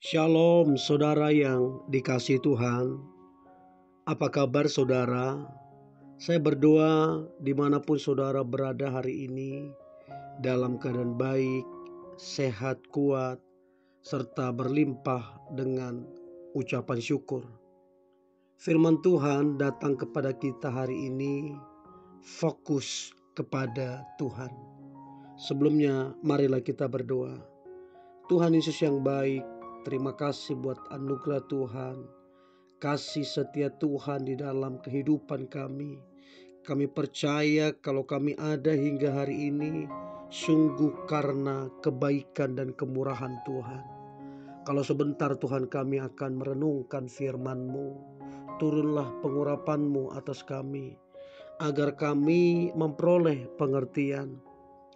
Shalom saudara yang dikasihi Tuhan. Apa kabar saudara? Saya berdoa dimanapun saudara berada hari ini dalam keadaan baik, sehat, kuat, serta berlimpah dengan ucapan syukur. Firman Tuhan datang kepada kita hari ini, fokus kepada Tuhan. Sebelumnya marilah kita berdoa. Tuhan Yesus yang baik, terima kasih buat anugerah Tuhan, kasih setia Tuhan di dalam kehidupan kami. Kami percaya kalau kami ada hingga hari ini sungguh karena kebaikan dan kemurahan Tuhan. Kalau sebentar Tuhan kami akan merenungkan firman-Mu, turunlah pengurapan-Mu atas kami, agar kami memperoleh pengertian,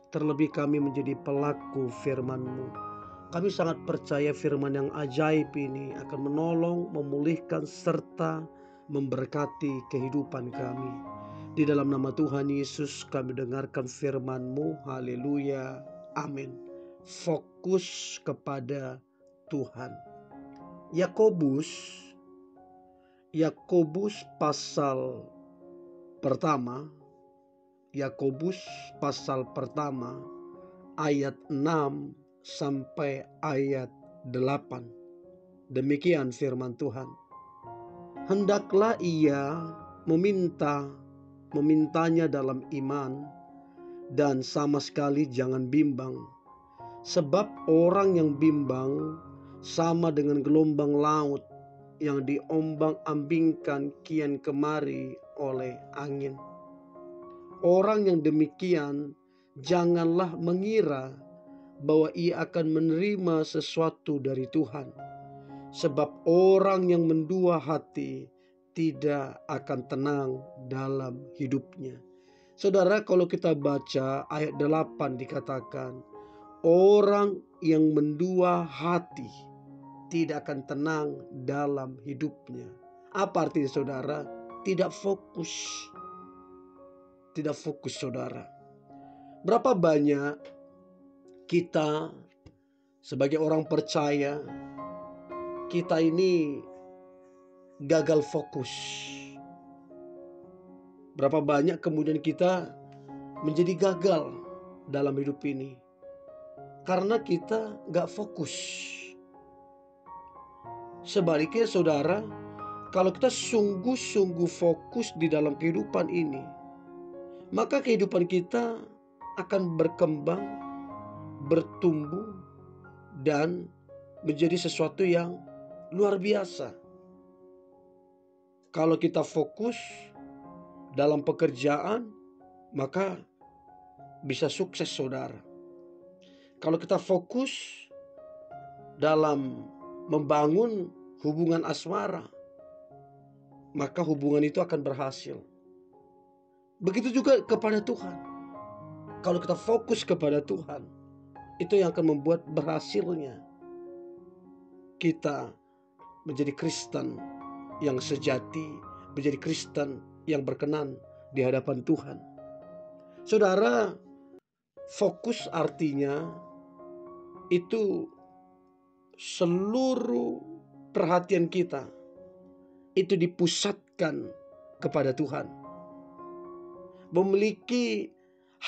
terlebih kami menjadi pelaku firman-Mu. Kami sangat percaya firman yang ajaib ini akan menolong, memulihkan, serta memberkati kehidupan kami. Di dalam nama Tuhan Yesus kami dengarkan firman-Mu. Haleluya. Amin. Fokus kepada Tuhan. Yakobus pasal pertama. Yakobus pasal pertama ayat 6 sampai ayat 8. Demikian firman Tuhan. Hendaklah ia memintanya dalam iman, dan sama sekali jangan bimbang. Sebab orang yang bimbang sama dengan gelombang laut yang diombang-ambingkan kian kemari oleh angin. Orang yang demikian janganlah mengira bahwa ia akan menerima sesuatu dari Tuhan. Sebab orang yang mendua hati tidak akan tenang dalam hidupnya. Saudara, kalau kita baca ayat 8 dikatakan, orang yang mendua hati tidak akan tenang dalam hidupnya. Apa artinya saudara? Tidak fokus. Tidak fokus saudara. Berapa banyak kita sebagai orang percaya, kita ini gagal fokus. Berapa banyak kemudian kita menjadi gagal dalam hidup ini karena kita gak fokus. Sebaliknya saudara, kalau kita sungguh-sungguh fokus di dalam kehidupan ini, maka kehidupan kita akan berkembang, bertumbuh, dan menjadi sesuatu yang luar biasa. Kalau kita fokus dalam pekerjaan, maka bisa sukses saudara. Kalau kita fokus dalam membangun hubungan asmara, maka hubungan itu akan berhasil. Begitu juga kepada Tuhan. Kalau kita fokus kepada Tuhan, itu yang akan membuat berhasilnya kita menjadi Kristen yang sejati, menjadi Kristen yang berkenan di hadapan Tuhan. Saudara, fokus artinya itu seluruh perhatian kita itu dipusatkan kepada Tuhan. Memiliki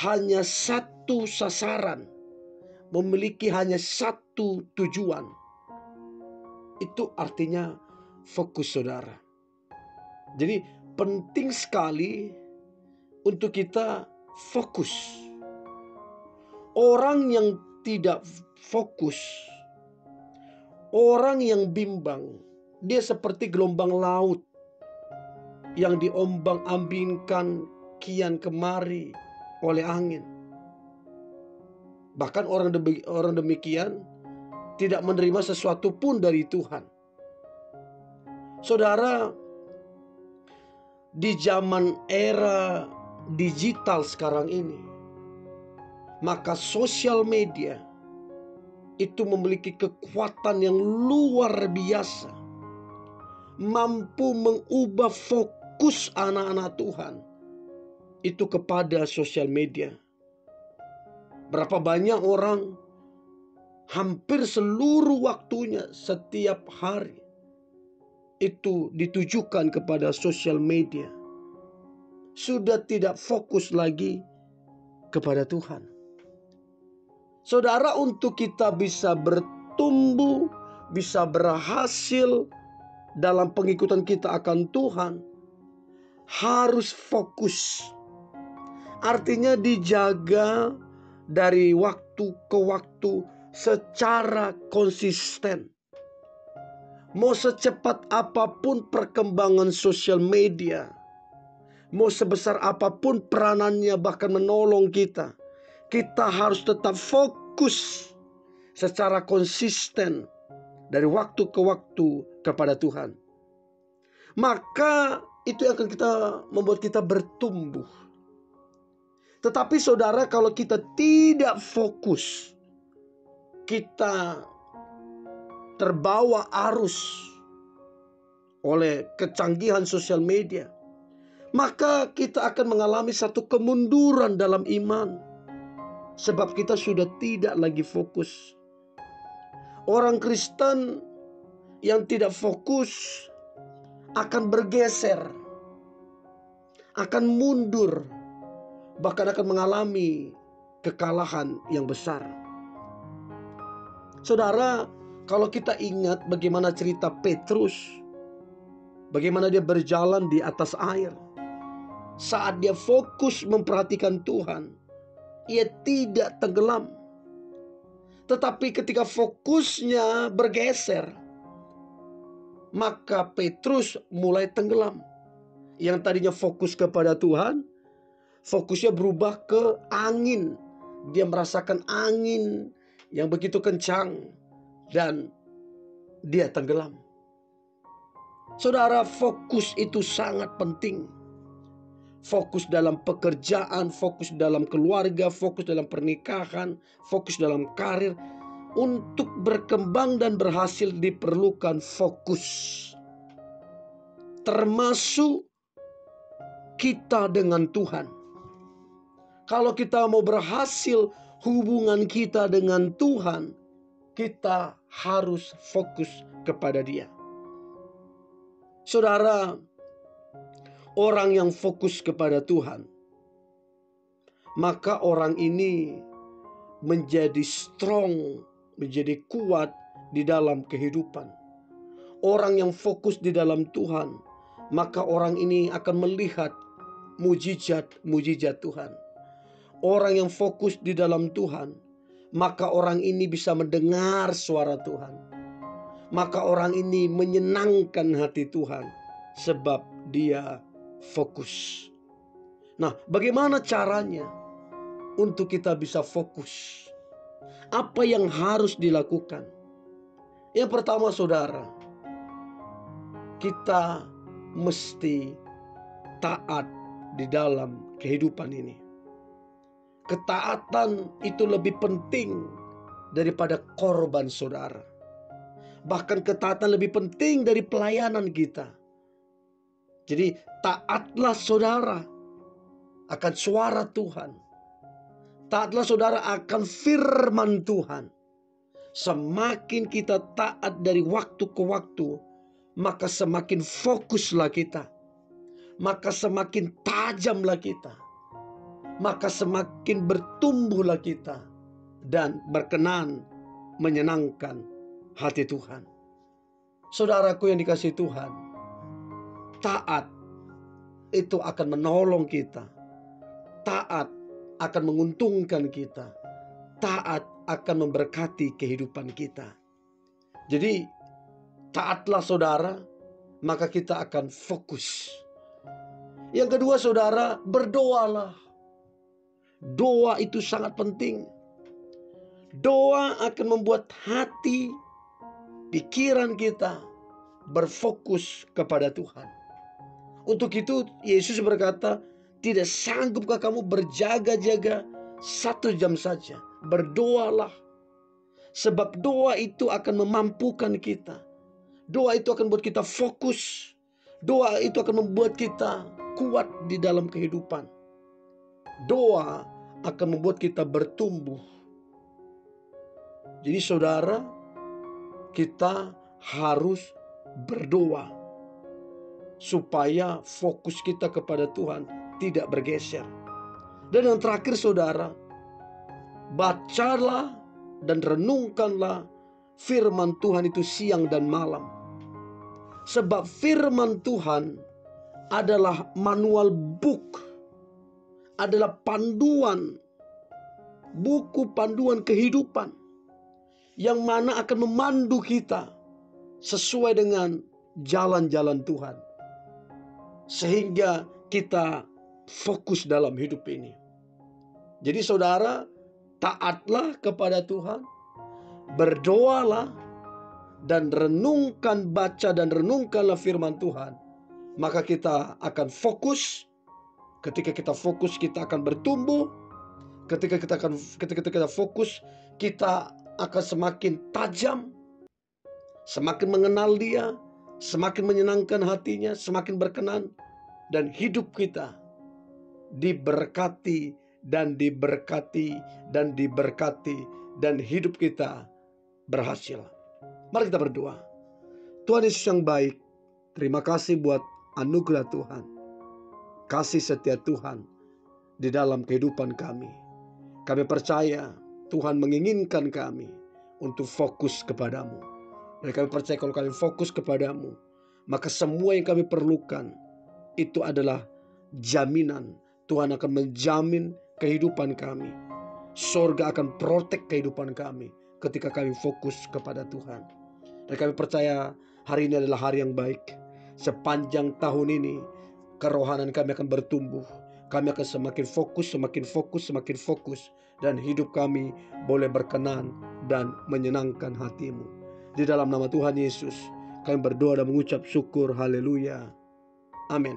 hanya satu sasaran, memiliki hanya satu tujuan. Itu artinya fokus saudara. Jadi penting sekali untuk kita fokus. Orang yang tidak fokus, orang yang bimbang, dia seperti gelombang laut yang diombang-ambingkan kian kemari oleh angin. Bahkan orang demikian tidak menerima sesuatu pun dari Tuhan. Saudara, di zaman era digital sekarang ini, maka sosial media itu memiliki kekuatan yang luar biasa, mampu mengubah fokus anak-anak Tuhan itu kepada sosial media. Berapa banyak orang hampir seluruh waktunya setiap hari itu ditujukan kepada sosial media. Sudah tidak fokus lagi kepada Tuhan. Saudara, untuk kita bisa bertumbuh, bisa berhasil dalam pengikutan kita akan Tuhan, harus fokus. Artinya dijaga dari waktu ke waktu secara konsisten. Mau secepat apapun perkembangan sosial media, mau sebesar apapun peranannya bahkan menolong kita, kita harus tetap fokus secara konsisten dari waktu ke waktu kepada Tuhan. Maka itu yang akan membuat kita bertumbuh. Tetapi saudara, kalau kita tidak fokus, kita terbawa arus oleh kecanggihan sosial media, maka kita akan mengalami satu kemunduran dalam iman. Sebab kita sudah tidak lagi fokus. Orang Kristen yang tidak fokus akan bergeser, akan mundur, bahkan akan mengalami kekalahan yang besar. Saudara, kalau kita ingat bagaimana cerita Petrus, bagaimana dia berjalan di atas air, saat dia fokus memperhatikan Tuhan, ia tidak tenggelam. Tetapi ketika fokusnya bergeser, maka Petrus mulai tenggelam. Yang tadinya fokus kepada Tuhan, fokusnya berubah ke angin. Dia merasakan angin yang begitu kencang dan dia tenggelam. Saudara, fokus itu sangat penting. Fokus dalam pekerjaan, fokus dalam keluarga, fokus dalam pernikahan, fokus dalam karir. Untuk berkembang dan berhasil diperlukan fokus. Termasuk kita dengan Tuhan. Kalau kita mau berhasil hubungan kita dengan Tuhan, kita harus fokus kepada Dia. Saudara, orang yang fokus kepada Tuhan, maka orang ini menjadi strong, menjadi kuat di dalam kehidupan. Orang yang fokus di dalam Tuhan, maka orang ini akan melihat mujizat-mujizat Tuhan. Orang yang fokus di dalam Tuhan, maka orang ini bisa mendengar suara Tuhan. Maka orang ini menyenangkan hati Tuhan sebab dia fokus. Nah, bagaimana caranya untuk kita bisa fokus? Apa yang harus dilakukan? Yang pertama, saudara, kita mesti taat di dalam kehidupan ini. Ketaatan itu lebih penting daripada korban, saudara. Bahkan ketaatan lebih penting dari pelayanan kita. Jadi taatlah saudara akan suara Tuhan. Taatlah saudara akan firman Tuhan. Semakin kita taat dari waktu ke waktu, maka semakin fokuslah kita. Maka semakin tajamlah kita. Maka semakin bertumbuhlah kita. Dan berkenan menyenangkan hati Tuhan. Saudaraku yang dikasihi Tuhan, taat itu akan menolong kita. Taat akan menguntungkan kita. Taat akan memberkati kehidupan kita. Jadi taatlah saudara, maka kita akan fokus. Yang kedua, saudara, berdoalah. Doa itu sangat penting. Doa akan membuat hati, pikiran kita berfokus kepada Tuhan. Untuk itu Yesus berkata, tidak sanggupkah kamu berjaga-jaga 1 jam saja? Berdoalah. Sebab doa itu akan memampukan kita. Doa itu akan membuat kita fokus. Doa itu akan membuat kita kuat di dalam kehidupan. Doa akan membuat kita bertumbuh. Jadi saudara, kita harus berdoa supaya fokus kita kepada Tuhan tidak bergeser. Dan yang terakhir saudara, bacalah dan renungkanlah firman Tuhan itu siang dan malam. Sebab firman Tuhan adalah manual book, adalah panduan, buku panduan kehidupan yang mana akan memandu kita sesuai dengan jalan-jalan Tuhan. Sehingga kita fokus dalam hidup ini. Jadi saudara, taatlah kepada Tuhan, berdoalah, dan renungkan, baca dan renungkanlah firman Tuhan. Maka kita akan fokus. Ketika kita fokus, kita akan bertumbuh. Ketika kita fokus, kita akan semakin tajam, semakin mengenal Dia, semakin menyenangkan hatinya, semakin berkenan, dan hidup kita diberkati dan diberkati dan diberkati, dan hidup kita berhasil. Mari kita berdoa. Tuhan Yesus yang baik, terima kasih buat anugerah Tuhan, kasih setia Tuhan di dalam kehidupan kami. Kami percaya Tuhan menginginkan kami untuk fokus kepadamu. Dan kami percaya kalau kami fokus kepadamu, maka semua yang kami perlukan itu adalah jaminan. Tuhan akan menjamin kehidupan kami. Sorga akan protek kehidupan kami ketika kami fokus kepada Tuhan. Dan kami percaya hari ini adalah hari yang baik. Sepanjang tahun ini kerohanian kami akan bertumbuh. Kami akan semakin fokus, semakin fokus, semakin fokus. Dan hidup kami boleh berkenan dan menyenangkan hatimu. Di dalam nama Tuhan Yesus kami berdoa dan mengucap syukur. Haleluya. Amin.